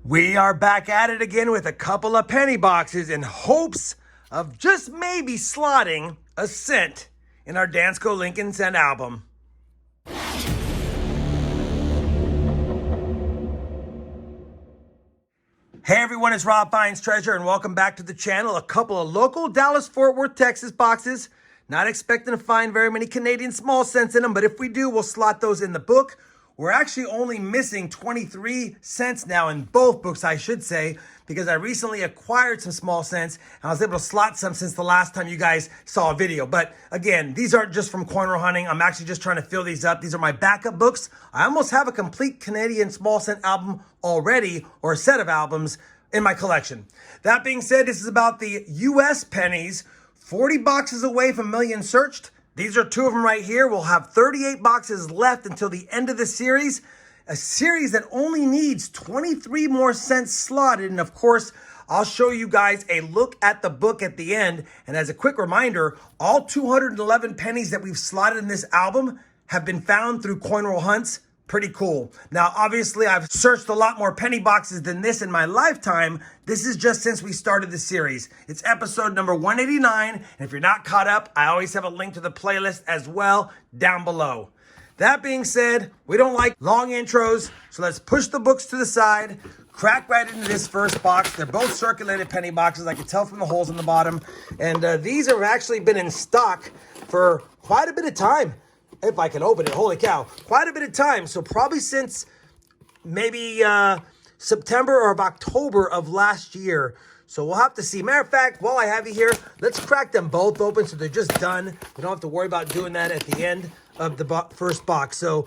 We are back at it again with a couple of penny boxes in hopes of just maybe slotting a cent in our Dansko Lincoln Cent album. Hey everyone, it's RobFindsTreasure and welcome back to the channel. A couple of local Dallas-Fort Worth, Texas boxes. Not expecting to find very many Canadian small cents in them, but if we do, we'll slot those in the book. We're actually only missing 23 cents now in both books, I should say, because I recently acquired some small cents and I was able to slot some since the last time you guys saw a video. But again, these aren't just from coin roll hunting. I'm actually just trying to fill these up. These are my backup books. I almost have a complete Canadian small cent album already, or a set of albums in my collection. That being said, this is about the US pennies, 40 boxes away from million searched. These are two of them right here. We'll have 38 boxes left until the end of the series. A series that only needs 23 more cents slotted. And of course, I'll show you guys a look at the book at the end. And as a quick reminder, all 211 pennies that we've slotted in this album have been found through coin roll hunts. Pretty cool. Now, obviously, I've searched a lot more penny boxes than this in my lifetime. This is just since we started the series. It's episode number 189. And if you're not caught up, I always have a link to the playlist as well down below. That being said, we don't like long intros, so let's push the books to the side, crack right into this first box. They're both circulated penny boxes. I can tell from the holes in the bottom. And these have actually been in stock for quite a bit of time. If I can open it, holy cow, quite a bit of time. So probably since maybe September or October of last year. So we'll have to see. Matter of fact, while I have you here, let's crack them both open so they're just done. We don't have to worry about doing that at the end of the first box. So,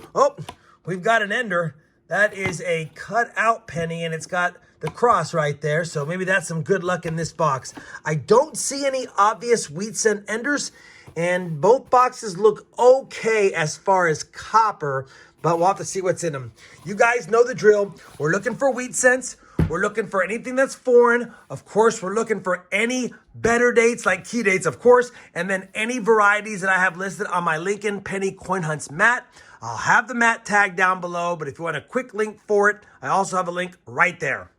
we've got an ender. That is a cut out penny and it's got the cross right there. So maybe that's some good luck in this box. I don't see any obvious wheat cent enders. And both boxes look okay as far as copper, but we'll have to see what's in them. You guys know the drill. We're looking for wheat cents. We're looking for anything that's foreign. Of course, we're looking for any better dates like key dates, of course, and then any varieties that I have listed on my Lincoln Penny Coin Hunts mat. I'll have the mat tag down below, but if you want a quick link for it, I also have a link right there.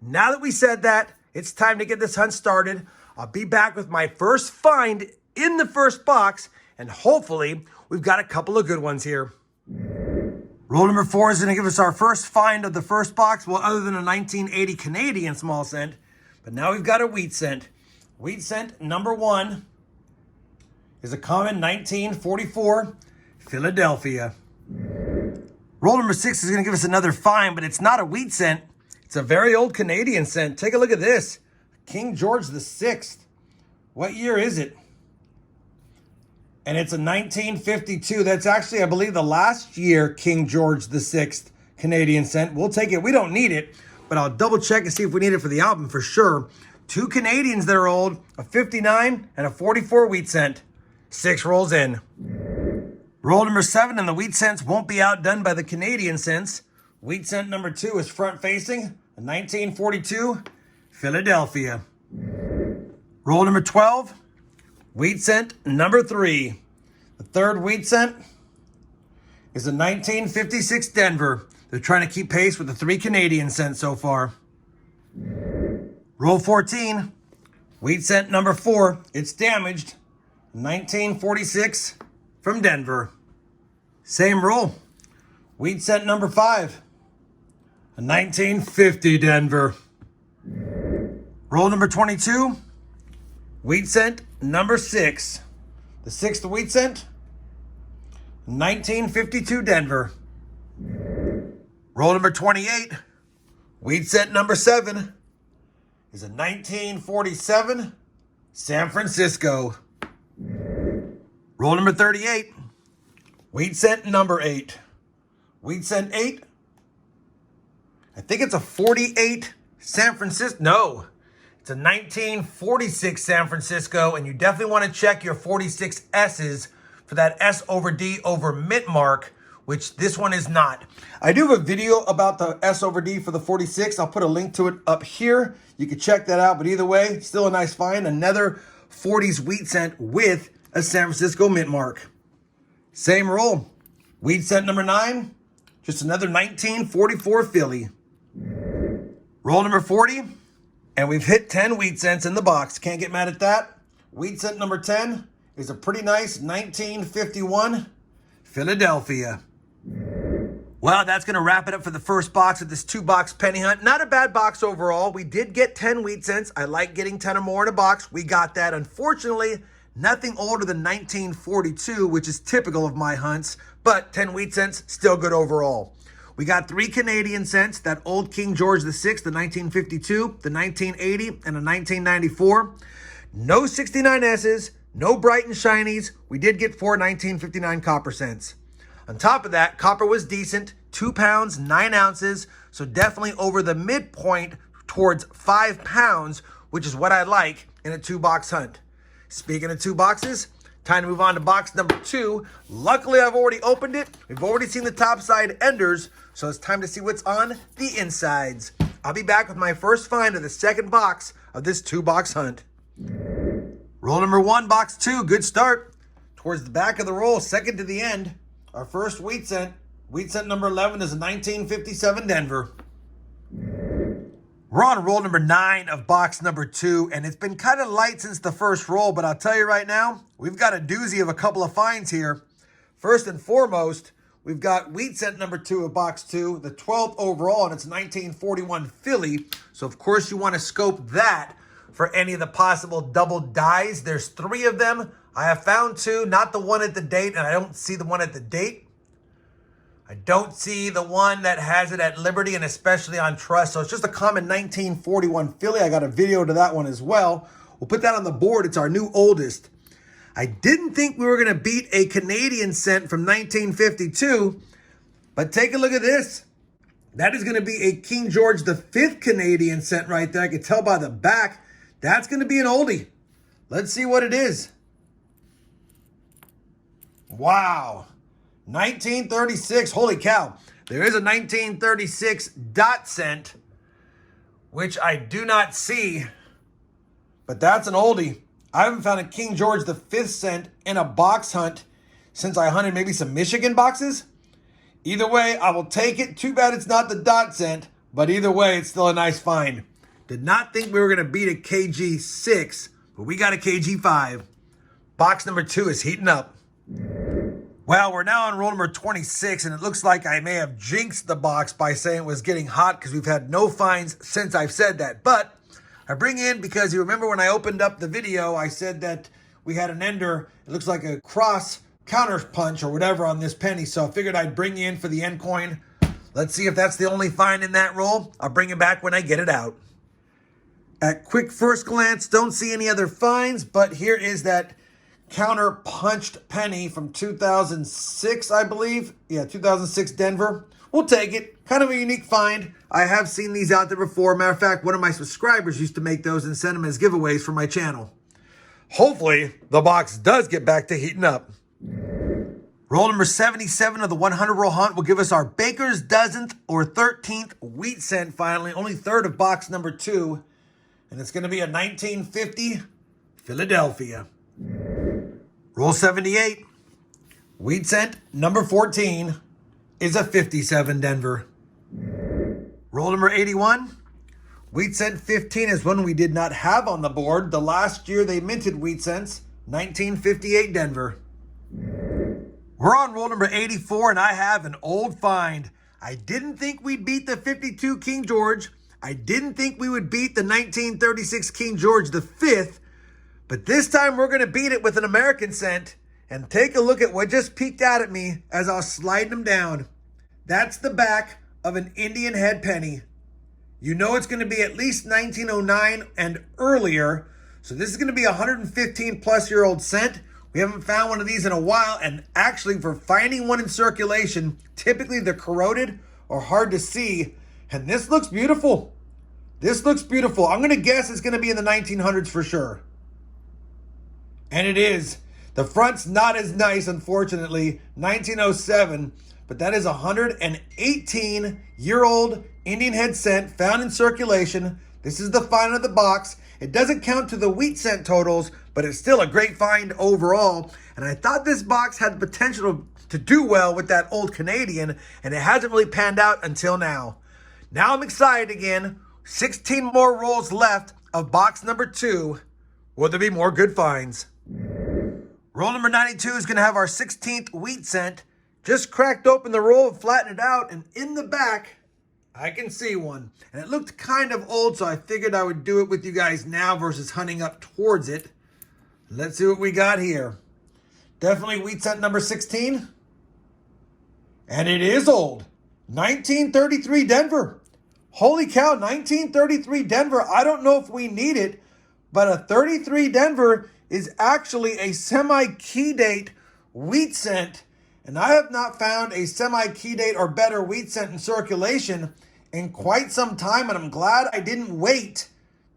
Now that we said that, it's time to get this hunt started. I'll be back with my first find in the first box, and hopefully we've got a couple of good ones here. Roll number 4 is going to give us our first find of the first box, well, other than a 1980 Canadian small cent, but now we've got a wheat cent. Wheat cent number 1 is a common 1944 Philadelphia. Roll number 6 is going to give us another find, but it's not a wheat cent. It's a very old Canadian cent. Take a look at this. King George VI. What year is it? And it's a 1952. That's actually, I believe, the last year King George VI Canadian cent. We'll take it. We don't need it, but I'll double check and see if we need it for the album for sure. 2 Canadians that are old, a 59 and a 44 wheat cent. 6 rolls in. Roll number 7, and the wheat cents won't be outdone by the Canadian cents. Wheat cent number 2 is front facing, a 1942 Philadelphia. Roll number 12. Wheat cent number 3. The third wheat cent is a 1956 Denver. They're trying to keep pace with the 3 Canadian cents so far. Roll 14. Wheat cent number 4. It's damaged. 1946 from Denver. Same roll. Wheat cent number 5. A 1950 Denver. Roll number 22. Wheat cent number 6. The 6th wheat cent, 1952 Denver. Roll number 28. Wheat cent number 7 is a 1947 San Francisco. Roll number 38. Wheat cent number 8. Wheat cent 8. I think it's a 48 San Francisco. No. It's a 1946 San Francisco, and you definitely want to check your 46 S's for that S over D over mint mark, which this one is not. I do have a video about the S over D for the 46. I'll put a link to it up here. You can check that out, but either way, still a nice find. Another 40s wheat cent with a San Francisco mint mark. Same roll. Wheat cent number 9, just another 1944 Philly. Roll number 40, and we've hit 10 wheat cents in the box. Can't get mad at that. Wheat cent number 10 is a pretty nice 1951 Philadelphia. Well, that's going to wrap it up for the first box of this 2-box penny hunt. Not a bad box overall. We did get 10 wheat cents. I like getting 10 or more in a box. We got that. Unfortunately, nothing older than 1942, which is typical of my hunts, but 10 wheat cents, still good overall. We got 3 Canadian cents, that old King George VI, the 1952, the 1980, and the 1994. No 69 S's, no bright and shinies. We did get 4 1959 copper cents. On top of that, copper was decent, 2 pounds, 9 ounces, so definitely over the midpoint towards 5 pounds, which is what I like in a 2-box hunt. Speaking of 2 boxes, time to move on to box number 2. Luckily, I've already opened it. We've already seen the top side enders, so it's time to see what's on the insides. I'll be back with my first find of the second box of this 2-box hunt. Roll number 1, box 2, good start. Towards the back of the roll, second to the end, our first wheat cent. Wheat cent number 11 is a 1957 Denver. We're on roll number 9 of box number 2, and it's been kind of light since the first roll, but I'll tell you right now, we've got a doozy of a couple of finds here. First and foremost, we've got wheat cent number 2 of box 2, the 12th overall, and it's 1941 Philly. So of course you want to scope that for any of the possible double dies. There's 3 of them. I have found 2, not the one at the date, and I don't see the one at the date. I don't see the one that has it at Liberty and especially on Trust. So it's just a common 1941 Philly. I got a video to that one as well. We'll put that on the board. It's our new oldest. I didn't think we were going to beat a Canadian cent from 1952, but take a look at this. That is going to be a King George V Canadian cent right there. I can tell by the back. That's going to be an oldie. Let's see what it is. Wow. 1936, holy cow. There is a 1936 dot cent, which I do not see, but that's an oldie. I haven't found a King George V cent in a box hunt since I hunted maybe some Michigan boxes. Either way, I will take it. Too bad it's not the dot cent, but either way, it's still a nice find. Did not think we were going to beat a KG6, but we got a KG5. Box number 2 is heating up. Well, we're now on roll number 26, and it looks like I may have jinxed the box by saying it was getting hot because we've had no finds since I've said that. But I bring in because you remember when I opened up the video, I said that we had an ender. It looks like a cross counter punch or whatever on this penny. So I figured I'd bring you in for the end coin. Let's see if that's the only find in that roll. I'll bring it back when I get it out. At quick first glance, don't see any other finds, but here is that counter punched penny from 2006, I believe. Yeah, 2006 Denver. We'll take it. Kind of a unique find. I have seen these out there before. Matter of fact, one of my subscribers used to make those and send them as giveaways for my channel. Hopefully, the box does get back to heating up. Roll number 77 of the 100 roll hunt will give us our baker's dozenth or 13th wheat cent finally. Only third of box number 2. And it's going to be a 1950 Philadelphia. Roll 78. Wheat cent number 14 is a 57 Denver. Roll number 81. Wheat cent 15 is one we did not have on the board. The last year they minted wheat cents, 1958 Denver. We're on roll number 84, and I have an old find. I didn't think we'd beat the 52 King George. I didn't think we would beat the 1936 King George V. But this time we're going to beat it with an American cent. And take a look at what just peeked out at me as I was sliding them down. That's the back of an Indian head penny. You know it's going to be at least 1909 and earlier. So this is going to be a 115 plus year old cent. We haven't found one of these in a while. And actually for finding one in circulation, typically they're corroded or hard to see. And this looks beautiful. This looks beautiful. I'm going to guess it's going to be in the 1900s for sure. And it is. The front's not as nice, unfortunately, 1907, but that is a 118-year-old Indian head cent found in circulation. This is the find of the box. It doesn't count to the wheat cent totals, but it's still a great find overall. And I thought this box had the potential to do well with that old Canadian, and it hasn't really panned out until now. Now I'm excited again. 16 more rolls left of box number 2. Will there be more good finds? Roll number 92 is going to have our 16th wheat cent. Just cracked open the roll and flattened it out, and in the back, I can see one. And it looked kind of old, so I figured I would do it with you guys now versus hunting up towards it. Let's see what we got here. Definitely wheat cent number 16. And it is old. 1933 Denver. Holy cow, 1933 Denver. I don't know if we need it, but a 33 Denver is actually a semi-key date wheat cent. And I have not found a semi-key date or better wheat cent in circulation in quite some time. And I'm glad I didn't wait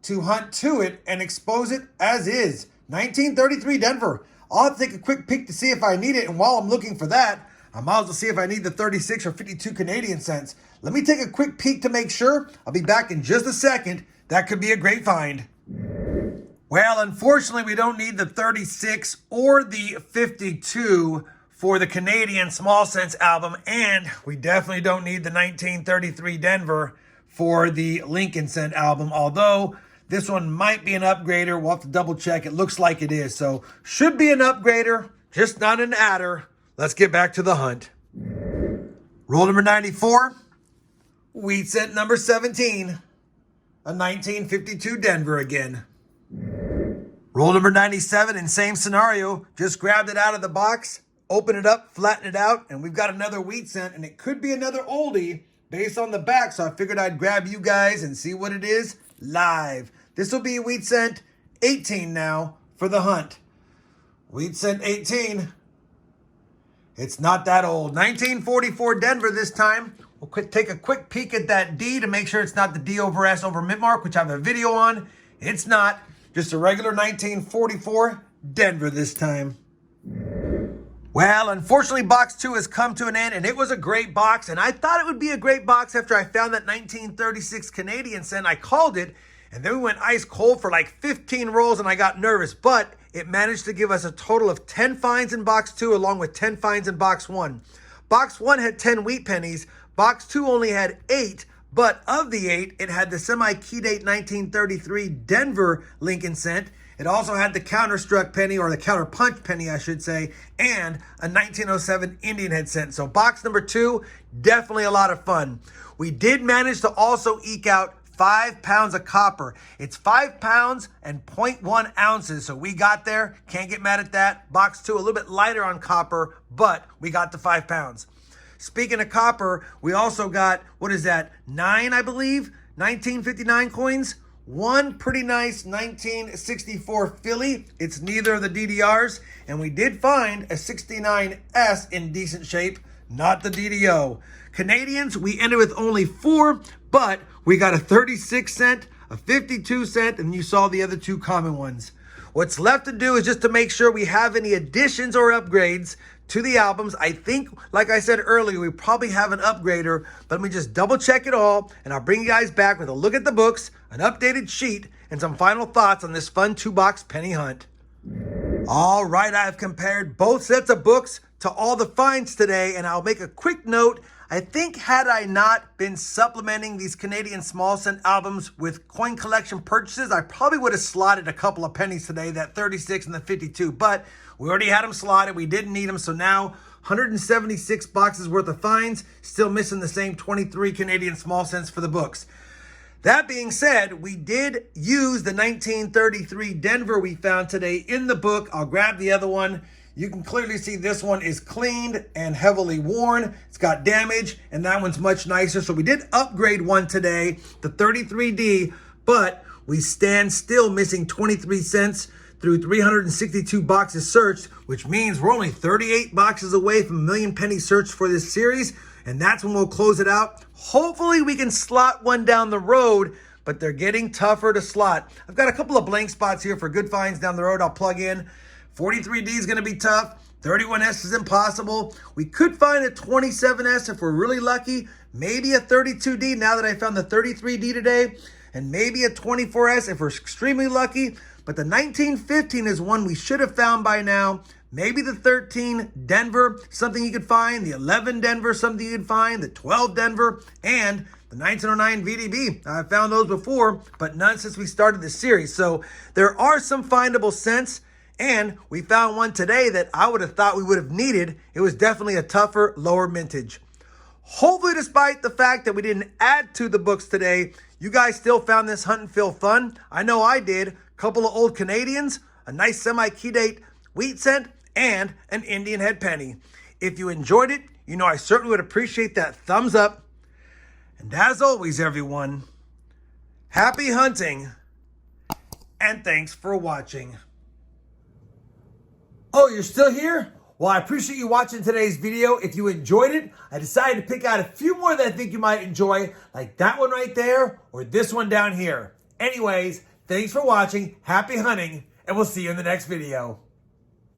to hunt to it and expose it as is. 1933 Denver. I'll have to take a quick peek to see if I need it. And while I'm looking for that, I might as well see if I need the 36 or 52 Canadian cents. Let me take a quick peek to make sure. I'll be back in just a second. That could be a great find. Well, unfortunately, we don't need the 36 or the 52 for the Canadian small cents album, and we definitely don't need the 1933 Denver for the Lincoln cent album, although this one might be an upgrader. We'll have to double check. It looks like it is, so should be an upgrader, just not an adder. Let's get back to the hunt. Roll number 94, wheat cent number 17, a 1952 Denver again. Roll number 97, in same scenario, just grabbed it out of the box, open it up, flatten it out, and we've got another wheat cent, and it could be another oldie based on the back, so I figured I'd grab you guys and see what it is live. This will be wheat cent 18 now for the hunt. Wheat cent 18. It's not that old. 1944 Denver this time. We'll take a quick peek at that D to make sure it's not the D over S over mint mark, which I have a video on. It's not. Just a regular 1944 Denver this time. Well, unfortunately, box 2 has come to an end, and it was a great box, and I thought it would be a great box after I found that 1936 Canadian cent. I called it, and then we went ice cold for like 15 rolls, and I got nervous, but it managed to give us a total of 10 finds in box 2, along with 10 finds in box 1. Box 1 had 10 wheat pennies. Box 2 only had 8, but of the 8, it had the semi-key date 1933 Denver Lincoln cent. It also had the counter-struck penny, or the counter-punch penny, I should say, and a 1907 Indian head cent. So box number 2, definitely a lot of fun. We did manage to also eke out 5 pounds of copper. It's 5 pounds and 0.1 ounces. So we got there. Can't get mad at that. Box 2, a little bit lighter on copper, but we got the 5 pounds. Speaking of copper, we also got, 9, I believe, 1959 coins. One pretty nice 1964 Philly. It's neither of the DDRs. And we did find a 69S in decent shape, not the DDO. Canadians, we ended with only 4, but we got a 36 cent, a 52 cent, and you saw the other 2 common ones. What's left to do is just to make sure we have any additions or upgrades to the albums. I think, like I said earlier, we probably have an upgrader, but let me just double check it all, and I'll bring you guys back with a look at the books, an updated sheet, and some final thoughts on this fun 2-box penny hunt. All right, I've compared both sets of books to all the finds today, and I'll make a quick note. I think had I not been supplementing these Canadian small cent albums with coin collection purchases, I probably would have slotted a couple of pennies today, that 36 and the 52, but we already had them slotted. We didn't need them, so now 176 boxes worth of finds, still missing the same 23 Canadian small cents for the books. That being said, we did use the 1933 Denver we found today in the book. I'll grab the other one. You can clearly see this one is cleaned and heavily worn. It's got damage, and that one's much nicer. So we did upgrade one today, the 33D, but we stand still missing 23 cents through 362 boxes searched, which means we're only 38 boxes away from a million penny search for this series, and that's when we'll close it out. Hopefully we can slot one down the road, but they're getting tougher to slot. I've got a couple of blank spots here for good finds down the road I'll plug in. 43D is going to be tough. 31S is impossible. We could find a 27S if we're really lucky. Maybe a 32D now that I found the 33D today. And maybe a 24S if we're extremely lucky. But the 1915 is one we should have found by now. Maybe the 13 Denver, something you could find. The 11 Denver, something you could find. The 12 Denver. And The 1909 VDB, I've found those before, but none since we started this series. So there are some findable cents, and we found one today that I would have thought we would have needed. It was definitely a tougher, lower mintage. Hopefully, despite the fact that we didn't add to the books today, you guys still found this hunt and fill fun. I know I did. A couple of old Canadians, a nice semi-key date wheat cent, and an Indian head penny. If you enjoyed it, you know I certainly would appreciate that thumbs up. And as always, everyone, happy hunting, and thanks for watching. Oh, you're still here? Well, I appreciate you watching today's video. If you enjoyed it, I decided to pick out a few more that I think you might enjoy, like that one right there or this one down here. Anyways, thanks for watching, happy hunting, and we'll see you in the next video.